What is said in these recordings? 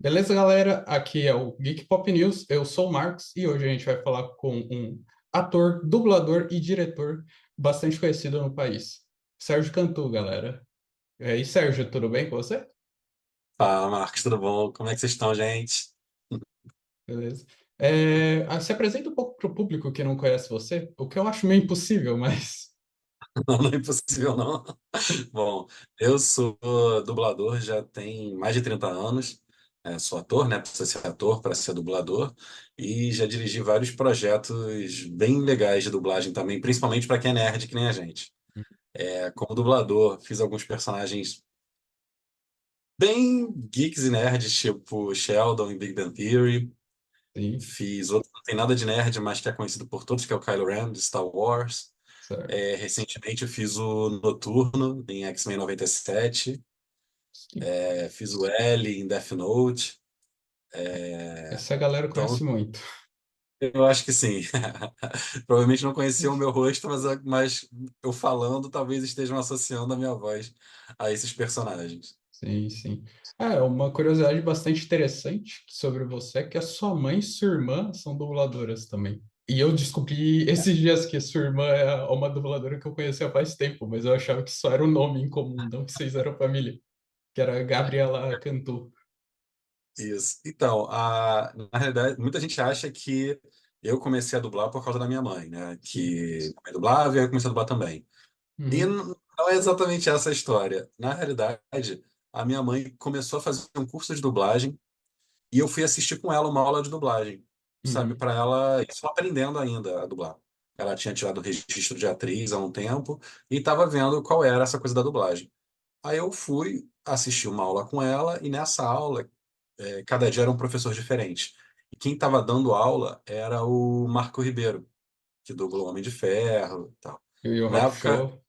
Beleza, galera? Aqui é o Geek Pop News. Eu sou o Marcos e hoje a gente vai falar com um ator, dublador e diretor bastante conhecido no país, Sérgio Cantu, galera. E aí, Sérgio, tudo bem com você? Fala, Marcos, tudo bom? Como é que vocês estão, gente? Beleza. Se apresenta um pouco para o público que não conhece você, o que eu acho meio impossível, mas Não, não é impossível, não. Bom, eu sou dublador já tem mais de 30 anos. Sou ator, né? Precisa ser ator para ser dublador. E já dirigi vários projetos bem legais de dublagem também, principalmente para quem é nerd, que nem a gente. Como dublador, fiz alguns personagens bem geeks e nerds, tipo Sheldon em Big Bang Theory. sim, Fiz outro, não tem nada de nerd, mas que é conhecido por todos, que é o Kylo Ren, de Star Wars. certo. Recentemente eu fiz o Noturno em X-Men 97, Sim. fiz o L em Death Note. Essa galera conhece Então, muito. eu acho que sim. Provavelmente não conheciam o meu rosto, mas eu falando talvez estejam associando a minha voz a esses personagens. Sim, sim. Uma curiosidade bastante interessante sobre você é que a sua mãe e sua irmã são dubladoras também. E eu descobri esses dias que sua irmã é uma dubladora que eu conhecia há faz tempo, mas eu achava que só era o nome em comum, não que vocês eram família, que era Gabriela Cantu. Isso. Então, na realidade, muita gente acha que eu comecei a dublar por causa da minha mãe, né? Sim. Que minha mãe dublava e eu comecei a dublar também. E Uhum, não é exatamente essa a história. Na realidade, a minha mãe começou a fazer um curso de dublagem e eu fui assistir com ela uma aula de dublagem, sabe? uhum, Para ela, só aprendendo ainda a dublar. Ela tinha tirado o registro de atriz há um tempo e estava vendo qual era essa coisa da dublagem. Aí eu fui assistir uma aula com ela e nessa aula, cada dia era um professor diferente. E quem estava dando aula era o Marco Ribeiro, que dublou Homem de Ferro e tal. eu e o Na Rock época, Show.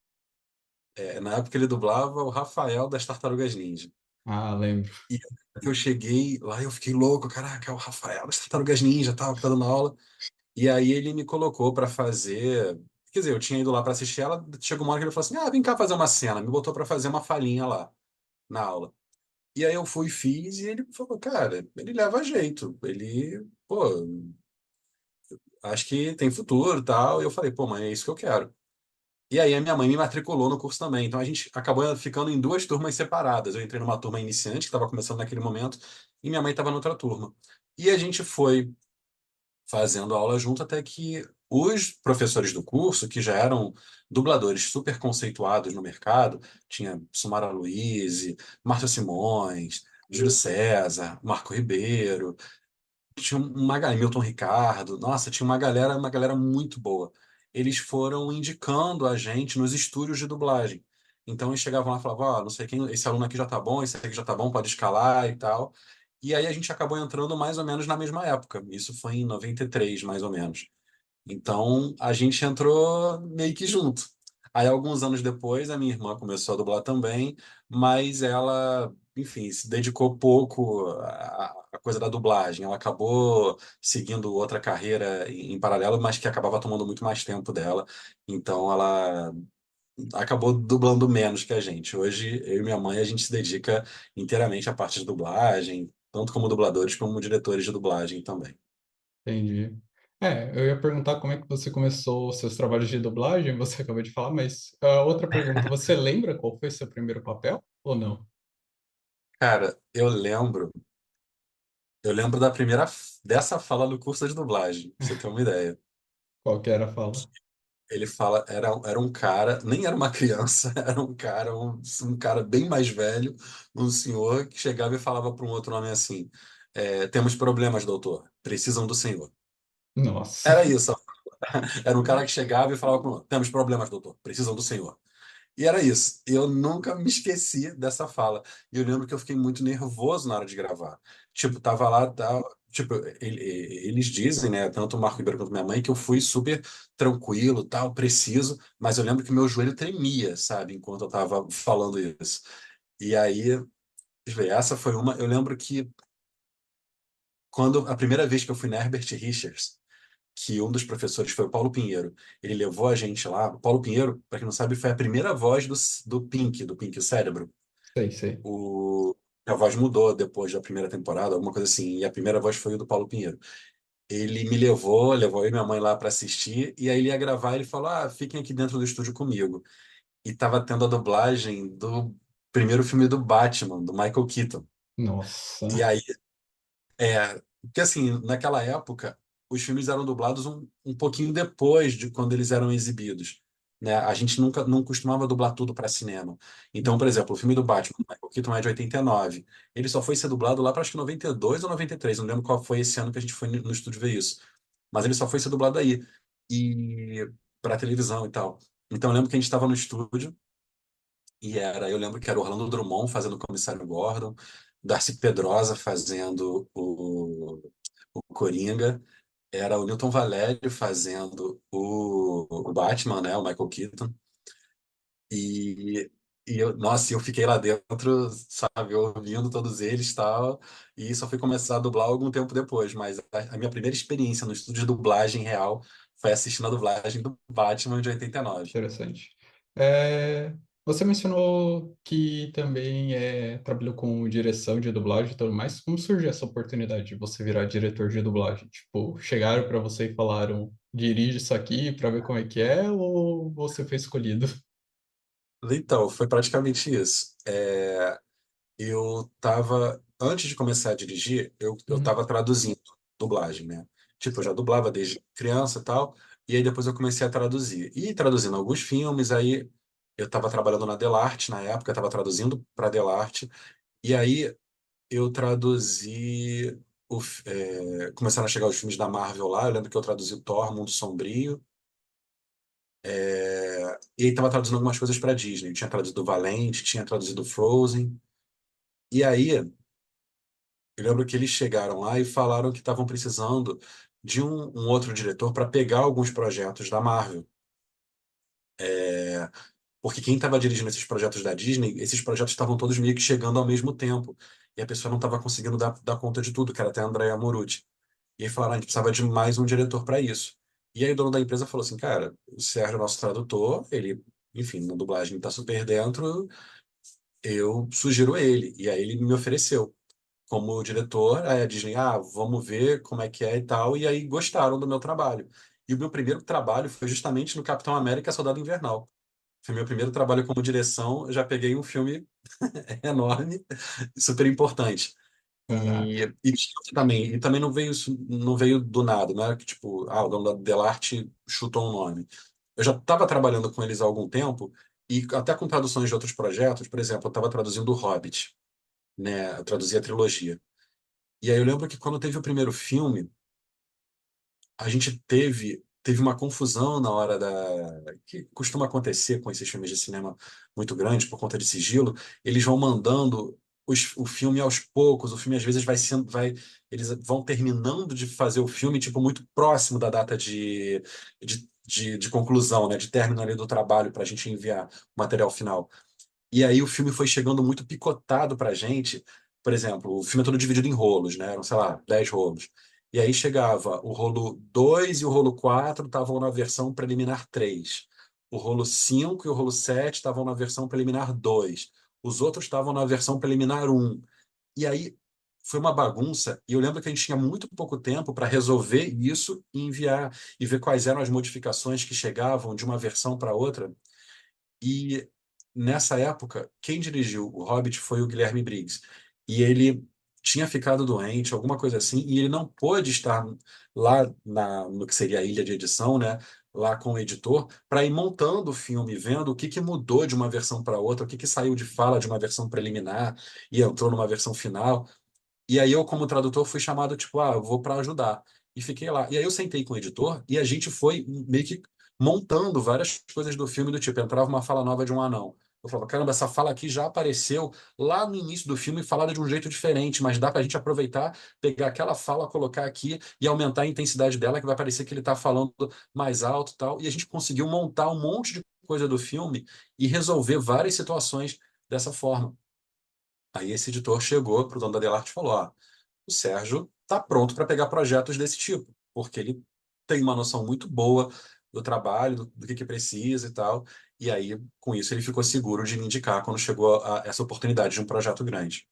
na época ele dublava o Rafael das Tartarugas Ninja. Ah, lembro. E eu cheguei lá, eu fiquei louco, caraca, é o Rafael das Tartarugas Ninja, tal, que tá dando aula. E aí ele me colocou pra fazer, quer dizer, eu tinha ido lá pra assistir ela, chegou uma hora que ele falou assim: "Ah, vem cá fazer uma cena", me botou pra fazer uma falinha lá na aula. E aí eu fui e fiz e ele falou: "Cara, ele leva jeito. Ele, pô, acho que tem futuro, tal". E eu falei: "Pô, mãe, é isso que eu quero". E aí a minha mãe me matriculou no curso também. Então a gente acabou ficando em duas turmas separadas. Eu entrei numa turma iniciante, que estava começando naquele momento, e minha mãe estava noutra turma. E a gente foi fazendo aula junto até que os professores do curso, que já eram dubladores super conceituados no mercado, tinha Sumara Luiz, Márcio Simões, Júlio César, Marco Ribeiro, tinha Milton Ricardo, nossa, tinha uma galera muito boa. Eles foram indicando a gente nos estúdios de dublagem. Então eles chegavam lá e falavam: ó, não sei quem, esse aluno aqui já tá bom, esse aqui já tá bom, pode escalar e tal. E aí a gente acabou entrando mais ou menos na mesma época. Isso foi em 93, mais ou menos. Então a gente entrou meio que junto. Aí alguns anos depois a minha irmã começou a dublar também, mas ela, enfim, se dedicou pouco à coisa da dublagem. Ela acabou seguindo outra carreira em paralelo, mas que acabava tomando muito mais tempo dela. Então ela acabou dublando menos que a gente. Hoje eu e minha mãe a gente se dedica inteiramente à parte de dublagem, tanto como dubladores como diretores de dublagem também. Entendi. Eu ia perguntar como é que você começou os seus trabalhos de dublagem, você acabou de falar, mas outra pergunta, você lembra qual foi seu primeiro papel ou não? Cara, eu lembro dessa fala no curso de dublagem, pra você ter uma ideia. Qual que era a fala? Ele fala, era um cara, nem era uma criança, era um cara, um cara bem mais velho, um senhor que chegava e falava para um outro homem assim: temos problemas, doutor, precisam do senhor. Nossa, Era isso. Era um cara que chegava e falava para o outro: temos problemas, doutor, precisam do senhor. E era isso. Eu nunca me esqueci dessa fala. E eu lembro que eu fiquei muito nervoso na hora de gravar. Tipo, tava lá, tipo, eles dizem, né, tanto o Marco Ribeiro quanto minha mãe, que eu fui super tranquilo, tal, preciso, mas eu lembro que meu joelho tremia, sabe, enquanto eu tava falando isso. E aí, deixa eu ver, essa foi uma. Eu lembro que quando a primeira vez que eu fui na Herbert Richards, que um dos professores foi o Paulo Pinheiro. Ele levou a gente lá. O Paulo Pinheiro, para quem não sabe, foi a primeira voz do Pink, do Pink, o Cérebro. sei, sei. O, a voz mudou depois da primeira temporada, alguma coisa assim, e a primeira voz foi o do Paulo Pinheiro. Ele me levou eu e minha mãe lá para assistir, e aí ele ia gravar, ele falou: Ah, fiquem aqui dentro do estúdio comigo. E tava tendo a dublagem do primeiro filme do Batman, do Michael Keaton. Nossa, E aí, porque assim, naquela época, os filmes eram dublados um pouquinho depois de quando eles eram exibidos. Né? A gente nunca não costumava dublar tudo para cinema. Então, por exemplo, o filme do Batman, do Michael Keaton é de 89. Ele só foi ser dublado lá para acho que 92 ou 93. Não lembro qual foi esse ano que a gente foi no estúdio ver isso. Mas ele só foi ser dublado aí. E para televisão e tal. Então eu lembro que a gente estava no estúdio eu lembro que era o Orlando Drummond fazendo o Comissário Gordon, Darcy Pedrosa fazendo o Coringa, era o Newton Valério fazendo o Batman, né, o Michael Keaton, e, nossa, eu fiquei lá dentro, sabe, ouvindo todos eles e tal, e só fui começar a dublar algum tempo depois, mas a minha primeira experiência no estúdio de dublagem real foi assistindo a dublagem do Batman de 89. interessante. É, você mencionou que também trabalhou com direção de dublagem e tudo mais. Como surgiu essa oportunidade de você virar diretor de dublagem? Tipo, chegaram para você e falaram, dirige isso aqui para ver como é que é, ou você foi escolhido? Então, foi praticamente isso. Eu tava, antes de começar a dirigir, eu Uhum, tava traduzindo dublagem, né? Tipo, eu já dublava desde criança e tal, e aí depois eu comecei a traduzir. E traduzindo alguns filmes, aí eu tava trabalhando na Delarte na época, eu tava traduzindo para Delarte, e aí eu traduzi, começaram a chegar os filmes da Marvel lá, eu lembro que eu traduzi o Thor, Mundo Sombrio, e aí tava traduzindo algumas coisas para Disney, eu tinha traduzido Valente, tinha traduzido Frozen, e aí eu lembro que eles chegaram lá e falaram que estavam precisando de um outro diretor para pegar alguns projetos da Marvel. Porque quem estava dirigindo esses projetos da Disney, esses projetos estavam todos meio que chegando ao mesmo tempo. E a pessoa não estava conseguindo dar conta de tudo, que era até a Andrea Morucci. E aí falaram, a gente precisava de mais um diretor para isso. E aí o dono da empresa falou assim, cara, o Sérgio é nosso tradutor, ele, enfim, na dublagem está super dentro, eu sugiro ele. E aí ele me ofereceu como diretor, aí a Disney, vamos ver como é que é e tal, e aí gostaram do meu trabalho. E o meu primeiro trabalho foi justamente no Capitão América Soldado Invernal. Foi meu primeiro trabalho como direção, eu já peguei um filme enorme, super importante. caraca. E também não veio não veio do nada, não era que tipo, o dono da Delarte chutou um nome. Eu já estava trabalhando com eles há algum tempo e até com traduções de outros projetos, por exemplo, eu estava traduzindo o Hobbit, né? Eu traduzia a trilogia. E aí eu lembro que quando teve o primeiro filme, a gente teve uma confusão na hora que costuma acontecer com esses filmes de cinema muito grandes por conta de sigilo. Eles vão mandando o filme aos poucos. O filme às vezes eles vão terminando de fazer o filme tipo muito próximo da data de conclusão, né, de término ali do trabalho para a gente enviar o material final. E aí o filme foi chegando muito picotado pra gente. Por exemplo, o filme é todo dividido em rolos, né? Eram, sei lá, 10 rolos. E aí chegava o rolo 2 e o rolo 4 estavam na versão preliminar 3. O rolo 5 e o rolo 7 estavam na versão preliminar 2. Os outros estavam na versão preliminar 1. E aí foi uma bagunça. E eu lembro que a gente tinha muito pouco tempo para resolver isso e enviar e ver quais eram as modificações que chegavam de uma versão para outra. E nessa época, quem dirigiu o Hobbit foi o Guilherme Briggs. E ele tinha ficado doente, alguma coisa assim, e ele não pôde estar lá no que seria a ilha de edição, né? Lá com o editor, para ir montando o filme, vendo o que que mudou de uma versão para outra, o que que saiu de fala de uma versão preliminar e entrou numa versão final. E aí eu, como tradutor, fui chamado, tipo, eu vou para ajudar. E fiquei lá. E aí eu sentei com o editor e a gente foi meio que montando várias coisas do filme, do tipo, entrava uma fala nova de um anão. Eu falava, caramba, essa fala aqui já apareceu lá no início do filme falada de um jeito diferente, mas dá pra gente aproveitar, pegar aquela fala, colocar aqui e aumentar a intensidade dela, que vai parecer que ele tá falando mais alto e tal. E a gente conseguiu montar um monte de coisa do filme e resolver várias situações dessa forma. Aí esse editor chegou para o dono da Delarte e falou: o Sérgio está pronto para pegar projetos desse tipo, porque ele tem uma noção muito boa do trabalho, do que precisa e tal. E aí, com isso, ele ficou seguro de me indicar quando chegou essa oportunidade de um projeto grande.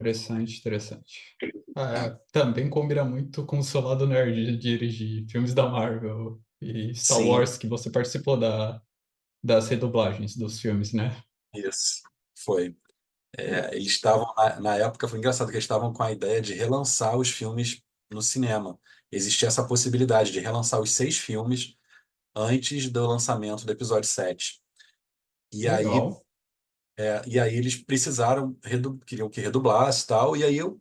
Interessante, interessante. Também combina muito com o seu lado nerd de dirigir filmes da Marvel e Star Sim, Wars, que você participou das redublagens dos filmes, né? isso. Foi. Eles estavam, na época, foi engraçado que eles estavam com a ideia de relançar os filmes no cinema. Existia essa possibilidade de relançar os 6 filmes antes do lançamento do episódio 7. E aí, Legal. e aí eles precisaram, queriam que redublasse e tal, e aí eu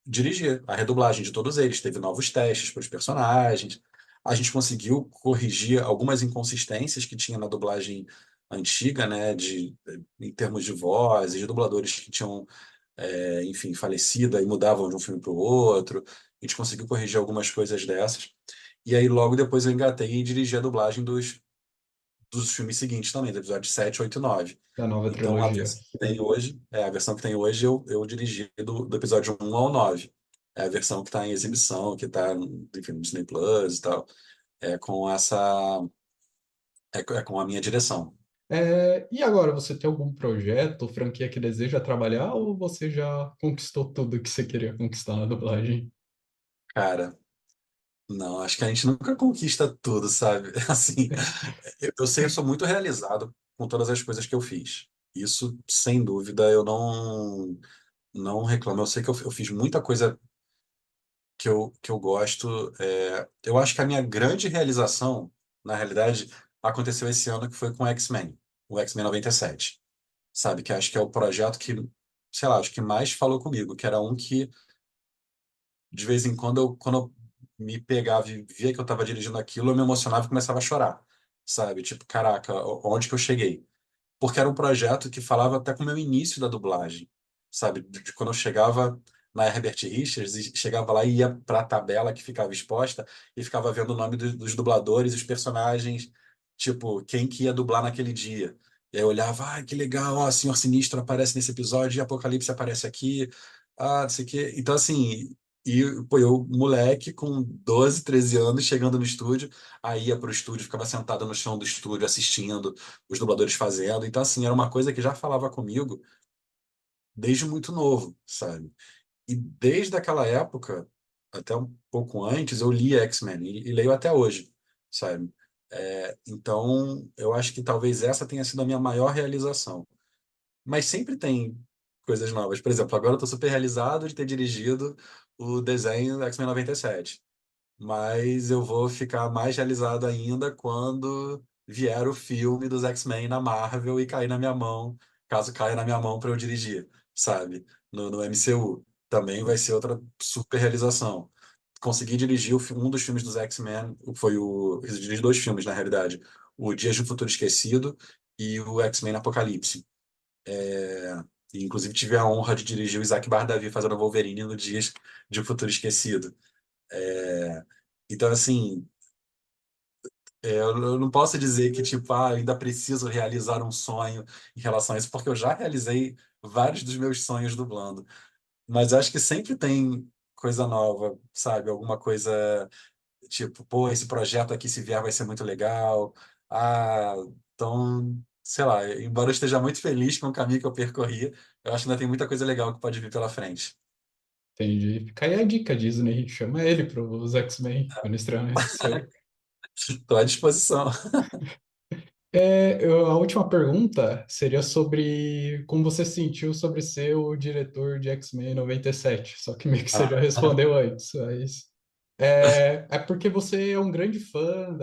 dirigi a redublagem de todos eles. Teve novos testes para os personagens. A gente conseguiu corrigir algumas inconsistências que tinha na dublagem antiga, né, em termos de voz, e de dubladores que tinham enfim, falecida e mudavam de um filme para o outro. A gente conseguiu corrigir algumas coisas dessas. E aí, logo depois, eu engatei e dirigi a dublagem dos filmes seguintes também, do episódio 7, 8 e 9. Da nova Então, trilogia. a versão que tem hoje, eu dirigi do episódio 1 ao 9. É a versão que está em exibição, que está, enfim, no Disney Plus e tal. É com é com a minha direção. E agora, você tem algum projeto, franquia que deseja trabalhar ou você já conquistou tudo que você queria conquistar na dublagem? Cara, não, acho que a gente nunca conquista tudo, sabe? Assim, eu sei, eu sou muito realizado com todas as coisas que eu fiz. Isso, sem dúvida, eu não reclamo. Eu sei que eu fiz muita coisa que eu gosto. Eu acho que a minha grande realização, na realidade, aconteceu esse ano, que foi com o X-Men, o X-Men 97. Sabe? Que acho que é o projeto que, sei lá, acho que mais falou comigo, que era um que, de vez em quando, quando eu me pegava e via que eu estava dirigindo aquilo, eu me emocionava e começava a chorar. Sabe? Tipo, caraca, onde que eu cheguei? Porque era um projeto que falava até com o meu início da dublagem, sabe? De quando eu chegava na Herbert Richards e chegava lá e ia para a tabela que ficava exposta e ficava vendo o nome dos dubladores, os personagens, tipo, quem que ia dublar naquele dia. E aí eu olhava, que legal, ó, Senhor Sinistro aparece nesse episódio, e Apocalipse aparece aqui, não sei o quê. Então, assim, pô, eu, moleque, com 12, 13 anos, chegando no estúdio, aí ia pro estúdio, ficava sentado no chão do estúdio assistindo os dubladores fazendo. Então, assim, era uma coisa que já falava comigo desde muito novo, sabe? E desde aquela época, até um pouco antes, eu lia X-Men e leio até hoje, sabe? Então, eu acho que talvez essa tenha sido a minha maior realização. Mas sempre tem coisas novas. Por exemplo, agora eu tô super realizado de ter dirigido o desenho X-Men 97. Mas eu vou ficar mais realizado ainda quando vier o filme dos X-Men na Marvel e cair na minha mão, caso caia na minha mão para eu dirigir, sabe? No MCU. Também vai ser outra super realização. Consegui dirigir um dos filmes dos X-Men, eu dirigi 2 filmes, na realidade. O Dias de um Futuro Esquecido e o X-Men Apocalipse. E, inclusive, tive a honra de dirigir o Isaac Bardavi fazendo o Wolverine no Dias de um Futuro Esquecido. É, Então, assim, eu não posso dizer que, tipo, ainda preciso realizar um sonho em relação a isso, porque eu já realizei vários dos meus sonhos dublando. Mas eu acho que sempre tem coisa nova, sabe? Alguma coisa, tipo, pô, esse projeto aqui, se vier, vai ser muito legal. Então, sei lá, embora eu esteja muito feliz com o caminho que eu percorri, eu acho que ainda tem muita coisa legal que pode vir pela frente. Entendi. Fica aí a dica, Disney. Chama ele para os X-Men quando estrear nesse seu. Estou à disposição. A última pergunta seria sobre como você se sentiu sobre ser o diretor de X-Men 97. Só que meio que você já Ah, respondeu antes, mas é porque você é um grande fã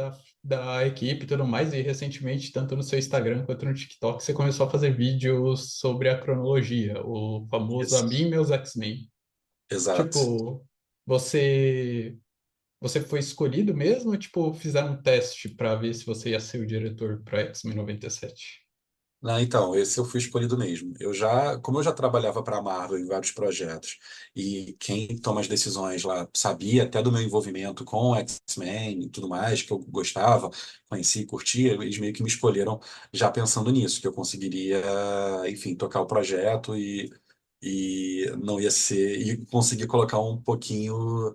da equipe e tudo mais, e recentemente, tanto no seu Instagram quanto no TikTok, você começou a fazer vídeos sobre a cronologia, o famoso A Mim isso, e Meus X-Men. exato. Tipo, você você foi escolhido mesmo ou, tipo, fizeram um teste para ver se você ia ser o diretor para X-Men 97? Não, então, esse eu fui escolhido mesmo. Como eu já trabalhava para a Marvel em vários projetos, e quem toma as decisões lá sabia até do meu envolvimento com o X-Men e tudo mais, que eu gostava, conhecia e curtia, eles meio que me escolheram já pensando nisso, que eu conseguiria, enfim, tocar o projeto e não ia ser, e conseguir colocar um pouquinho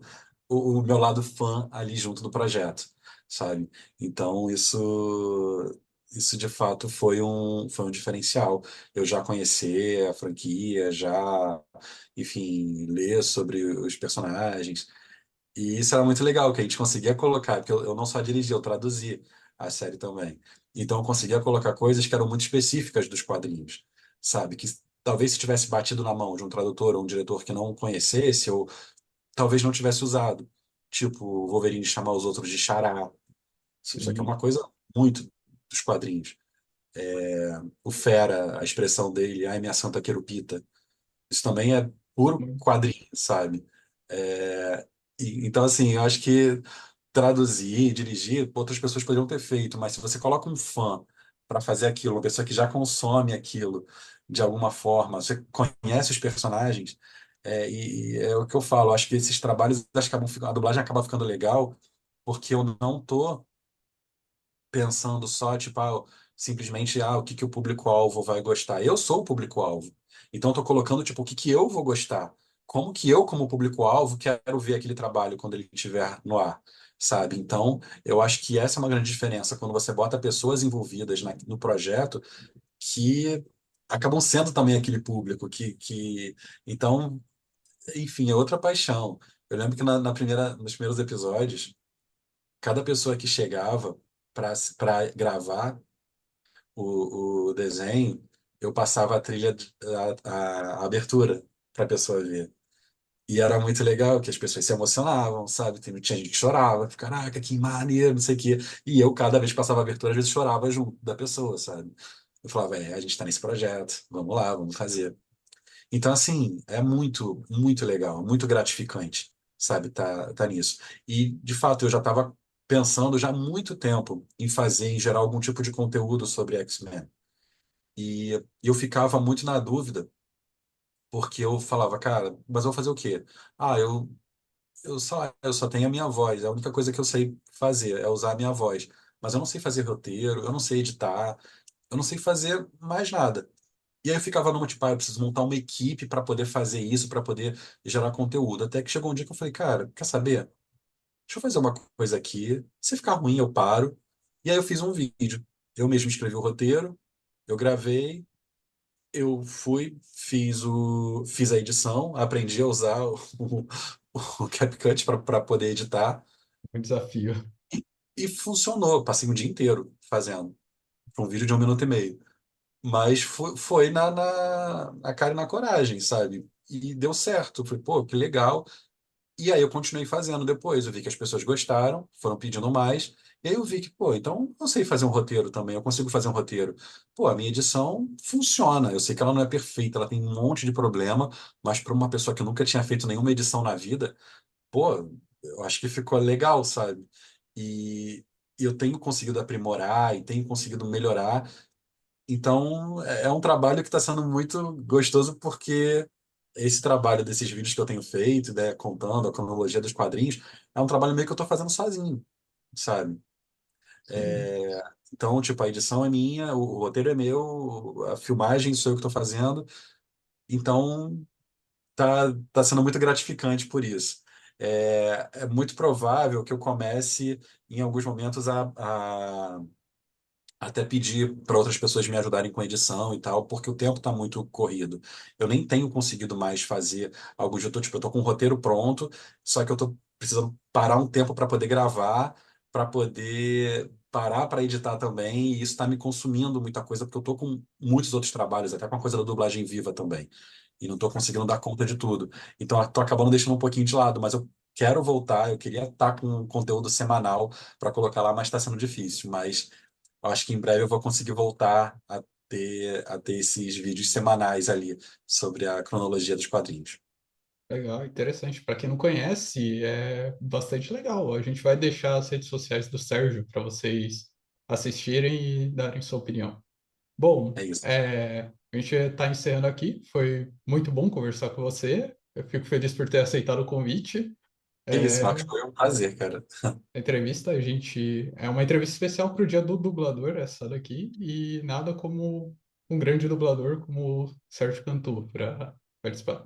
o meu lado fã ali junto do projeto, sabe? Então, isso. isso de fato foi um diferencial. Eu já conhecer a franquia, já, enfim, ler sobre os personagens. E isso era muito legal, que a gente conseguia colocar, porque eu não só dirigi, eu traduzi a série também. Então eu conseguia colocar coisas que eram muito específicas dos quadrinhos, sabe? Que talvez se tivesse batido na mão de um tradutor ou um diretor que não conhecesse, ou talvez não tivesse usado. Tipo, o Wolverine chamar os outros de xará. Isso aqui é uma Sim, coisa muito dos quadrinhos. O Fera, a expressão dele, ai minha santa querupita. Isso também é puro quadrinho, sabe? É, então, assim, eu acho que traduzir, dirigir, outras pessoas poderiam ter feito, mas se você coloca um fã para fazer aquilo, uma pessoa que já consome aquilo de alguma forma, você conhece os personagens, e é o que eu falo, eu acho que esses trabalhos acabam ficando, a dublagem acaba ficando legal, porque eu não tô pensando só, tipo, simplesmente, o que que o público-alvo vai gostar. Eu sou o público-alvo. Então, eu tô colocando, tipo, o que que eu vou gostar. Como que eu, como público-alvo, quero ver aquele trabalho quando ele estiver no ar, sabe? Então, eu acho que essa é uma grande diferença quando você bota pessoas envolvidas no projeto que acabam sendo também aquele público Então, enfim, é outra paixão. Eu lembro que nos primeiros episódios, cada pessoa que chegava para gravar o desenho, eu passava a trilha, a abertura para a pessoa ver. E era muito legal, que as pessoas se emocionavam, sabe? Tinha gente que chorava, caraca, que maneiro, não sei o quê. E eu, cada vez que passava a abertura, às vezes chorava junto da pessoa, sabe? Eu falava, a gente tá nesse projeto, vamos lá, vamos fazer. Então, assim, é muito, muito legal, muito gratificante, sabe, tá nisso. E, de fato, eu já estava pensando já há muito tempo em fazer, em gerar algum tipo de conteúdo sobre X-Men. E eu ficava muito na dúvida, porque eu falava, cara, mas eu vou fazer o quê? Eu só tenho a minha voz, é a única coisa que eu sei fazer é usar a minha voz. Mas eu não sei fazer roteiro, eu não sei editar, eu não sei fazer mais nada. E aí eu ficava numa, tipo, eu preciso montar uma equipe para poder fazer isso, para poder gerar conteúdo. Até que chegou um dia que eu falei, cara, quer saber? Deixa eu fazer uma coisa aqui. Se ficar ruim, eu paro. E aí eu fiz um vídeo. Eu mesmo escrevi o roteiro, eu gravei, eu fui, fiz a edição, aprendi a usar o CapCut para poder editar. um desafio. E funcionou. Passei um dia inteiro fazendo. Foi um vídeo de 1 minuto e meio. Mas foi na cara e na coragem, sabe? E deu certo. Falei, pô, que legal. E aí eu continuei fazendo depois. Eu vi que as pessoas gostaram, foram pedindo mais. E aí eu vi que, pô, então eu sei fazer um roteiro também, eu consigo fazer um roteiro. Pô, a minha edição funciona. Eu sei que ela não é perfeita, ela tem um monte de problema, mas para uma pessoa que nunca tinha feito nenhuma edição na vida, pô, eu acho que ficou legal, sabe? E eu tenho conseguido aprimorar e tenho conseguido melhorar. Então, é um trabalho que está sendo muito gostoso porque esse trabalho desses vídeos que eu tenho feito, né, contando a cronologia dos quadrinhos, é um trabalho meio que eu estou fazendo sozinho, sabe? Sim, Então, tipo, a edição é minha, o roteiro é meu, a filmagem sou eu que estou fazendo. Então, tá sendo muito gratificante por isso. É muito provável que eu comece, em alguns momentos, a até pedir para outras pessoas me ajudarem com a edição e tal, porque o tempo está muito corrido. Eu nem tenho conseguido mais fazer alguns dias, tipo, eu tô com o roteiro pronto, só que eu tô precisando parar um tempo para poder gravar, para poder parar para editar também, e isso está me consumindo muita coisa, porque eu tô com muitos outros trabalhos, até com a coisa da dublagem viva também, e não tô conseguindo dar conta de tudo. Então, eu tô acabando deixando um pouquinho de lado, mas eu quero voltar, eu queria estar com um conteúdo semanal para colocar lá, mas está sendo difícil, mas eu acho que em breve eu vou conseguir voltar a ter esses vídeos semanais ali sobre a cronologia dos quadrinhos. legal, interessante. Para quem não conhece, é bastante legal. A gente vai deixar as redes sociais do Sérgio para vocês assistirem e darem sua opinião. Bom, É isso. a gente está encerrando aqui. Foi muito bom conversar com você. Eu fico feliz por ter aceitado o convite. É isso, É, Marcos. Foi um prazer, cara. a entrevista, a gente é uma entrevista especial para o Dia do Dublador, essa daqui, e nada como um grande dublador como o Sérgio Cantu para participar.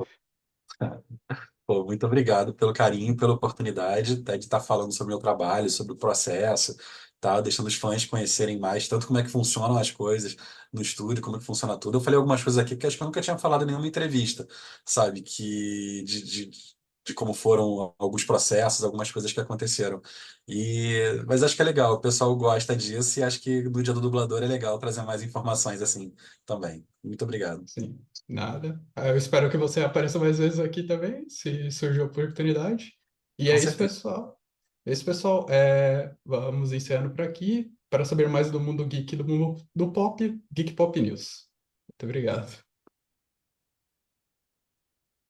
Pô, muito obrigado pelo carinho, pela oportunidade, até de estar falando sobre o meu trabalho, sobre o processo. tá? Deixando os fãs conhecerem mais, tanto como é que funcionam as coisas no estúdio, como é que funciona tudo. Eu falei algumas coisas aqui que acho que eu nunca tinha falado em nenhuma entrevista, sabe? De como foram alguns processos, algumas coisas que aconteceram. Mas acho que é legal, o pessoal gosta disso e acho que no Dia do Dublador é legal trazer mais informações assim também. Muito obrigado. Sim, nada. Eu espero que você apareça mais vezes aqui também, se surgir a oportunidade. E Com é isso, certeza. pessoal. É isso, pessoal. Vamos encerrando por aqui. Para saber mais do mundo geek, do mundo do pop, Geek Pop News. Muito obrigado.